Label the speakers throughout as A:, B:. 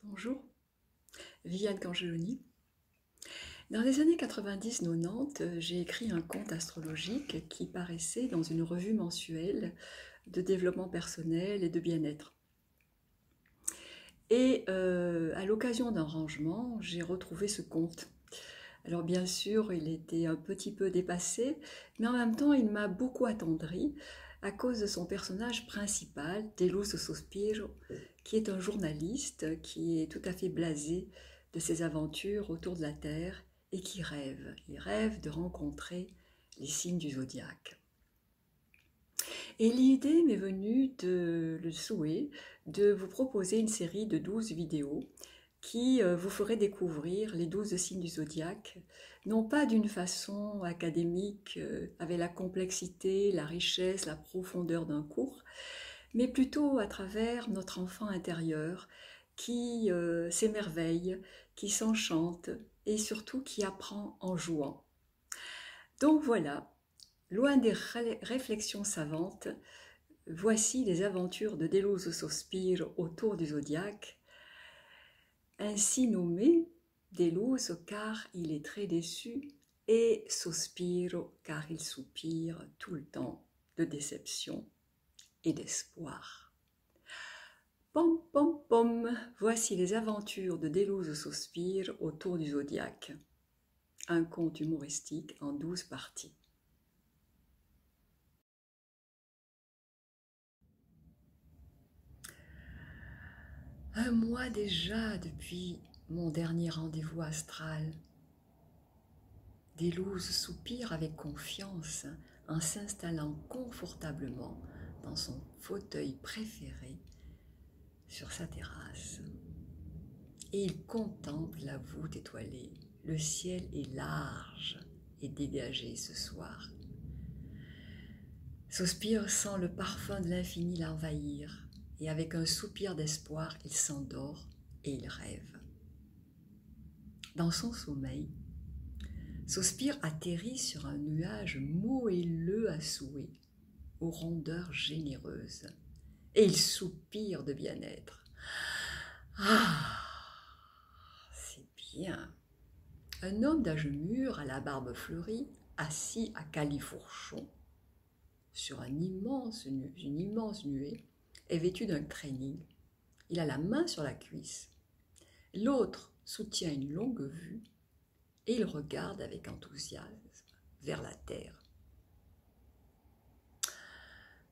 A: Bonjour, Viviane Cangeloni. Dans les années 90-90, j'ai écrit un conte astrologique qui paraissait dans une revue mensuelle de développement personnel et de bien-être. Et à l'occasion d'un rangement, j'ai retrouvé ce conte. Alors bien sûr, il était un petit peu dépassé, mais en même temps, il m'a beaucoup attendri à cause de son personnage principal, Deluso Sospiro, qui est un journaliste qui est tout à fait blasé de ses aventures autour de la Terre et qui rêve. Il rêve de rencontrer les signes du zodiaque. Et l'idée m'est venue le souhait de vous proposer une série de 12 vidéos qui vous ferait découvrir les 12 signes du zodiaque, non pas d'une façon académique, avec la complexité, la richesse, la profondeur d'un cours, mais plutôt à travers notre enfant intérieur qui s'émerveille, qui s'enchante et surtout qui apprend en jouant. Donc voilà, loin des réflexions savantes, voici les aventures de Deluso Sospiro autour du zodiaque, ainsi nommé Deluso car il est très déçu et Sospiro car il soupire tout le temps de déception et d'espoir. Pom pom pom, voici les aventures de Deluso Sospiro autour du zodiaque. Un conte humoristique en 12 parties. Un mois déjà depuis mon dernier rendez-vous astral. Deluso soupire avec confiance en s'installant confortablement dans son fauteuil préféré sur sa terrasse. Et il contemple la voûte étoilée. Le ciel est large et dégagé ce soir. Sospiro sent le parfum de l'infini l'envahir et avec un soupir d'espoir, il s'endort et il rêve. Dans son sommeil, Sospiro atterrit sur un nuage moelleux à souhait, aux rondeurs généreuses, et il soupire de bien-être. Ah, c'est bien. Un homme d'âge mûr, à la barbe fleurie, assis à califourchon, sur une immense nuée, est vêtu d'un training. Il a la main sur la cuisse. L'autre soutient une longue vue et il regarde avec enthousiasme vers la terre.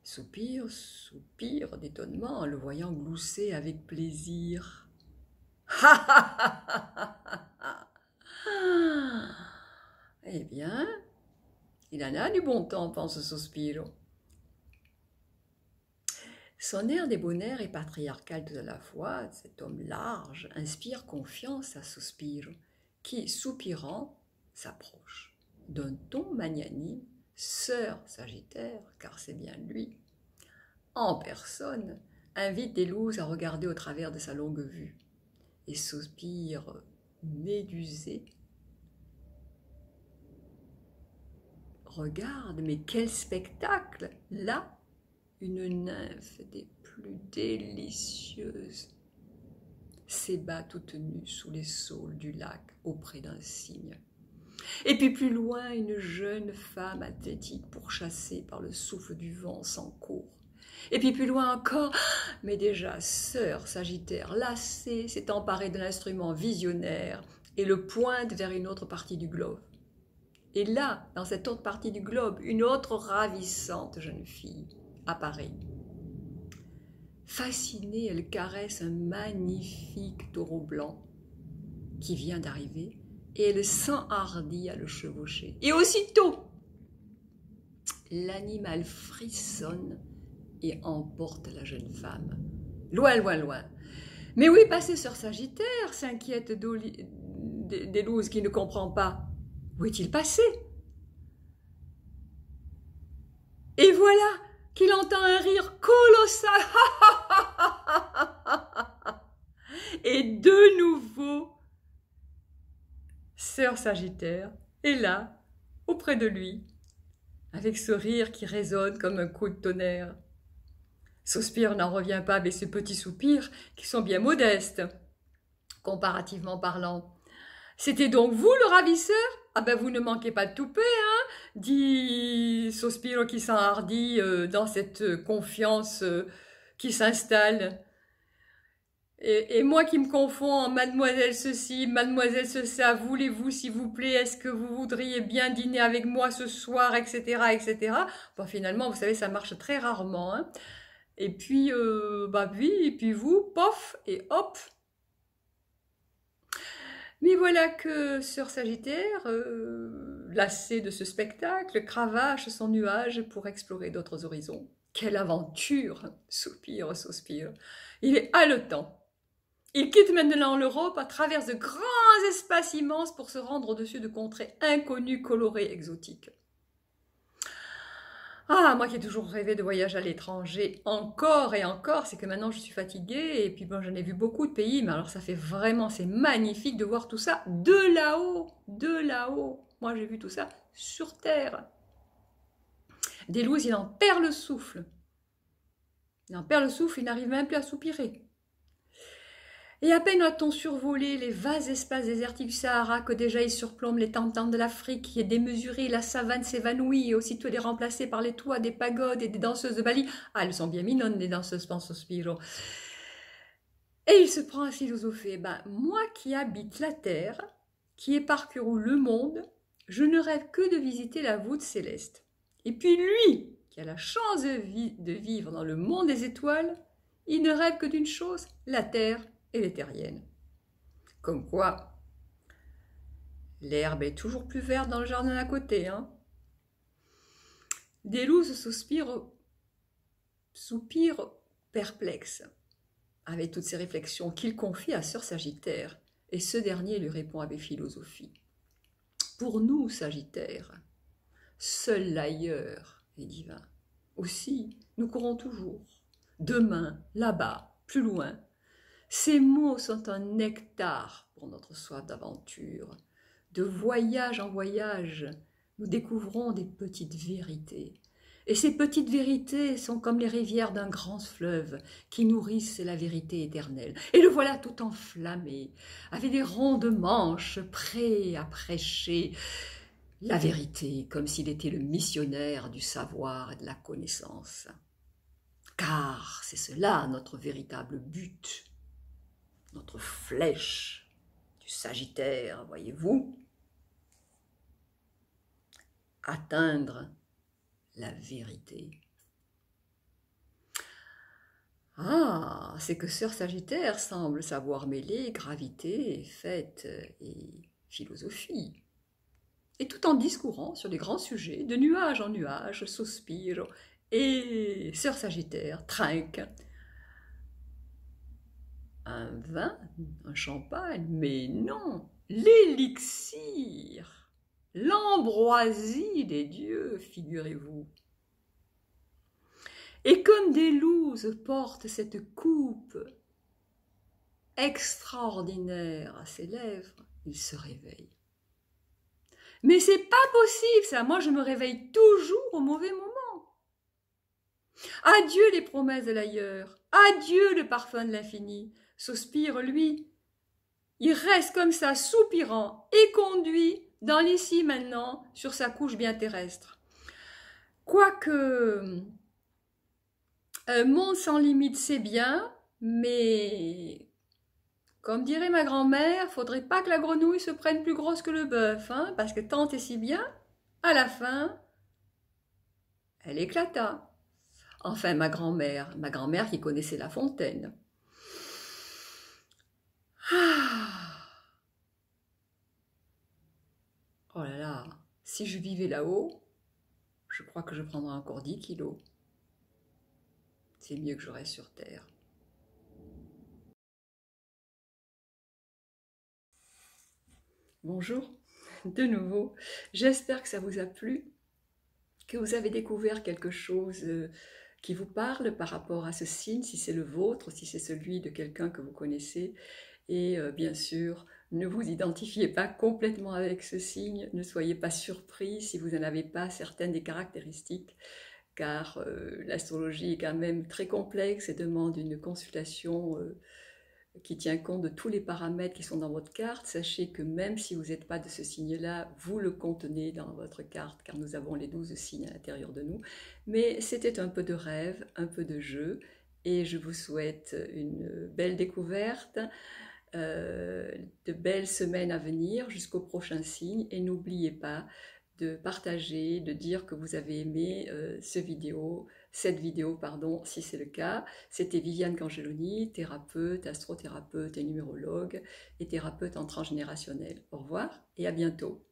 A: Soupire, soupire d'étonnement en le voyant glousser avec plaisir. Eh bien, il en a du bon temps, pense Sospiro. Son air débonnaire et patriarcal tout à la fois, cet homme large, inspire confiance à Sospiro, qui, soupirant, s'approche. D'un ton magnanime, sœur Sagittaire, car c'est bien lui, en personne, invite Deluso à regarder au travers de sa longue vue. Et Sospiro, médusé, regarde, mais quel spectacle! Là, une nymphe des plus délicieuses s'ébat toute nue sous les saules du lac auprès d'un cygne. Et puis plus loin, une jeune femme athlétique pourchassée par le souffle du vent s'encourt. Et puis plus loin encore, mais déjà sœur Sagittaire, lassée, s'est emparée de l'instrument visionnaire et le pointe vers une autre partie du globe. Et là, dans cette autre partie du globe, une autre ravissante jeune fille apparaît. Fascinée, elle caresse un magnifique taureau blanc qui vient d'arriver et elle s'enhardit à le chevaucher. Et aussitôt, l'animal frissonne et emporte la jeune femme. Loin, loin, loin. Mais où est passé sœur Sagittaire, s'inquiète Deluso qui ne comprend pas. Où est-il passé? Et voilà qu'il entend un rire colossal. Et de nouveau, sœur Sagittaire est là, auprès de lui, avec ce rire qui résonne comme un coup de tonnerre. Sospiro n'en revient pas avec ses petits soupirs qui sont bien modestes.
B: comparativement parlant. C'était donc vous le ravisseur? Ah ben vous ne manquez pas de toupet, hein, dit Sospiro qui s'enhardit dans cette confiance qui s'installe. Et moi qui me confonds en mademoiselle ceci, mademoiselle cela, voulez-vous s'il vous plaît, est-ce que vous voudriez bien dîner avec moi ce soir, etc., etc. Bon, finalement, vous savez, ça marche très rarement, hein. Et puis, bah oui, et puis vous, pof, et hop. Mais voilà que Sœur Sagittaire, lassée de ce spectacle, cravache son nuage pour explorer d'autres horizons. Quelle aventure! Soupire, soupire. Il est haletant. Il quitte maintenant l'Europe à travers de grands espaces immenses pour se rendre au-dessus de contrées inconnues, colorées, exotiques. Ah, moi qui ai toujours rêvé de voyage à l'étranger, encore et encore, c'est que maintenant je suis fatiguée, et puis bon, j'en ai vu beaucoup de pays, mais alors ça fait vraiment, c'est magnifique de voir tout ça de là-haut, de là-haut. Moi j'ai vu tout ça sur Terre. Des loups, il en perd le souffle. Il en perd le souffle, il n'arrive même plus à soupirer. Et à peine a-t-on survolé les vastes espaces désertiques du Sahara que déjà il surplombe les tentants de l'Afrique qui est démesurée, la savane s'évanouit et aussitôt elle est remplacée par les toits des pagodes et des danseuses de Bali. Ah, elles sont bien mignonnes les danseuses, pense Sospiro. Et il se prend à philosopher. Ben, moi qui habite la Terre, qui ai parcouru le monde, je ne rêve que de visiter la voûte céleste. Et puis lui, qui a la chance de vivre dans le monde des étoiles, il ne rêve que d'une chose, la Terre et les terriennes. Comme quoi, l'herbe est toujours plus verte dans le jardin à côté, hein. Delouze soupire perplexe, avec toutes ces réflexions qu'il confie à Sœur Sagittaire, et ce dernier lui répond avec philosophie. Pour nous, Sagittaire, seul l'ailleurs est divin. Aussi, nous courons toujours, demain, là-bas, plus loin. Ces mots sont un nectar pour notre soif d'aventure. De voyage en voyage, nous découvrons des petites vérités. Et ces petites vérités sont comme les rivières d'un grand fleuve qui nourrissent la vérité éternelle. Et le voilà tout enflammé, avec des ronds de manches, prêt à prêcher la vérité, comme s'il était le missionnaire du savoir et de la connaissance. Car c'est cela notre véritable but. Notre flèche du Sagittaire, voyez-vous, atteindre la vérité. Ah, c'est que Sœur Sagittaire semble savoir mêler gravité, fête et philosophie. Et tout en discourant sur des grands sujets, de nuage en nuage, sospire, et Sœur Sagittaire trinque un vin, un champagne, mais non, l'élixir, l'ambroisie des dieux, figurez-vous. Et comme des louses portent cette coupe extraordinaire à ses lèvres, il se réveille. Mais c'est pas possible ça, moi je me réveille toujours au mauvais moment. Adieu les promesses de l'ailleurs, adieu le parfum de l'infini. Sospire, lui, il reste comme ça, soupirant, éconduit dans l'ici maintenant, sur sa couche bien terrestre. Quoique, un monde sans limite, c'est bien, mais, comme dirait ma grand-mère, faudrait pas que la grenouille se prenne plus grosse que le bœuf, hein, parce que tant et si bien, à la fin, elle éclata. Enfin, ma grand-mère qui connaissait La Fontaine. Ah. Oh là là, si je vivais là-haut, je crois que je prendrais encore 10 kilos. C'est mieux que je reste sur Terre. Bonjour, de nouveau. J'espère que ça vous a plu, que vous avez découvert quelque chose qui vous parle par rapport à ce signe, si c'est le vôtre, si c'est celui de quelqu'un que vous connaissez. Et bien sûr, ne vous identifiez pas complètement avec ce signe, ne soyez pas surpris si vous n'en avez pas certaines des caractéristiques, car l'astrologie est quand même très complexe et demande une consultation
A: qui tient compte de tous les paramètres qui sont dans votre carte. Sachez que même si vous n'êtes pas de ce signe-là, vous le contenez dans votre carte, car nous avons les 12 signes à l'intérieur de nous. Mais c'était un peu de rêve, un peu de jeu, et je vous souhaite une belle découverte, de belles semaines à venir jusqu'au prochain signe, et n'oubliez pas de partager, de dire que vous avez aimé cette vidéo, pardon, si c'est le cas. C'était Viviane Cangeloni, thérapeute, astrothérapeute et numérologue, et thérapeute en transgénérationnel. Au revoir et à bientôt.